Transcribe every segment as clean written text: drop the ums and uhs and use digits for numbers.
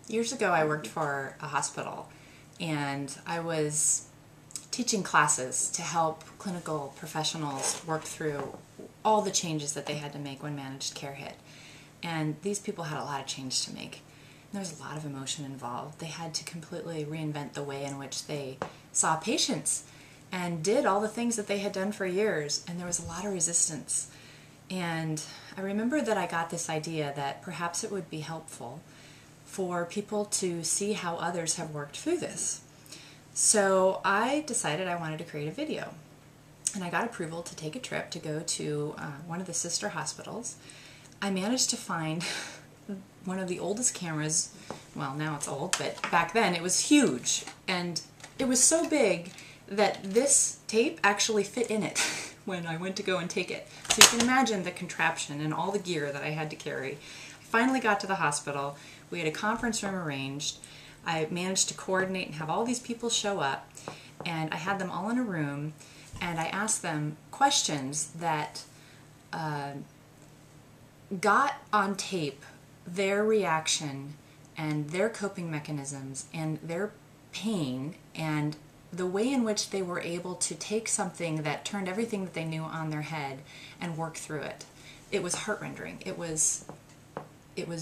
Years ago I worked for a hospital and I was teaching classes to help clinical professionals work through all the changes that they had to make when managed care hit. And these people had a lot of change to make. And there was a lot of emotion involved. They had to completely reinvent the way in which they saw patients and did all the things that they had done for years, and there was a lot of resistance. And I remember that I got this idea that perhaps it would be helpful for people to see how others have worked through this. So I decided I wanted to create a video. And I got approval to take a trip to go to one of the sister hospitals. I managed to find one of the oldest cameras. Well, now it's old, but back then it was huge. And it was so big that this tape actually fit in it when I went to go and take it. So you can imagine the contraption and all the gear that I had to carry. I finally got to the hospital. We had a conference room arranged. I managed to coordinate and have all these people show up, and I had them all in a room, and I asked them questions that got on tape their reaction and their coping mechanisms and their pain and the way in which they were able to take something that turned everything that they knew on their head and work through it. It was heart-rending. It was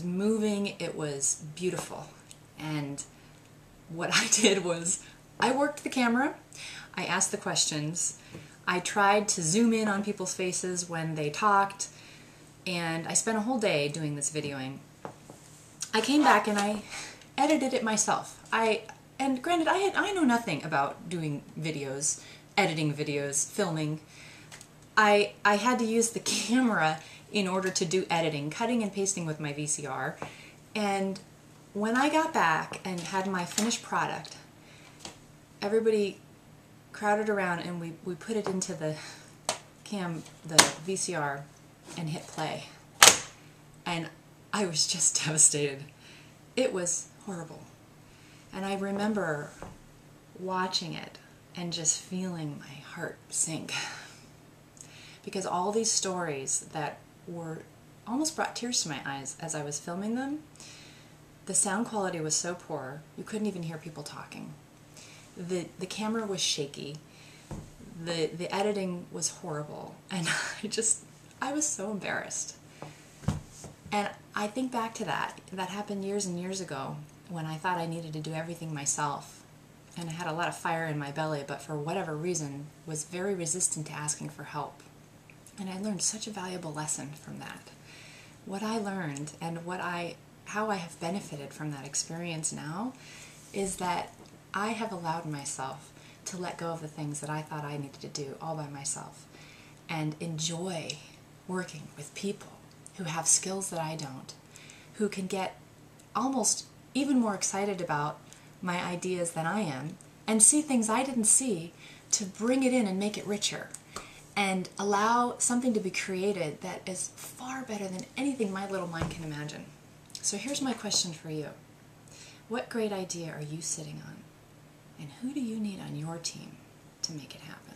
moving. It was beautiful. And what I did was I worked the camera. I asked the questions. I tried to zoom in on people's faces when they talked. And I spent a whole day doing this videoing. I came back and I edited it myself. And granted, I know nothing about doing videos, editing videos, filming. I had to use the camera in order to do editing, cutting and pasting with my VCR. And when I got back and had my finished product, everybody crowded around and we put it into the VCR and hit play. And I was just devastated. It was horrible. And I remember watching it and just feeling my heart sink. Because all these stories that were almost brought tears to my eyes as I was filming them, the sound quality was so poor, you couldn't even hear people talking. The camera was shaky. The editing was horrible. And I was so embarrassed. And I think back to that. That happened years and years ago when I thought I needed to do everything myself. And I had a lot of fire in my belly, but for whatever reason was very resistant to asking for help. And I learned such a valuable lesson from that. What I learned and how I have benefited from that experience now is that I have allowed myself to let go of the things that I thought I needed to do all by myself and enjoy working with people who have skills that I don't, who can get almost even more excited about my ideas than I am, and see things I didn't see to bring it in and make it richer, and allow something to be created that is far better than anything my little mind can imagine. So here's my question for you. What great idea are you sitting on? And who do you need on your team to make it happen?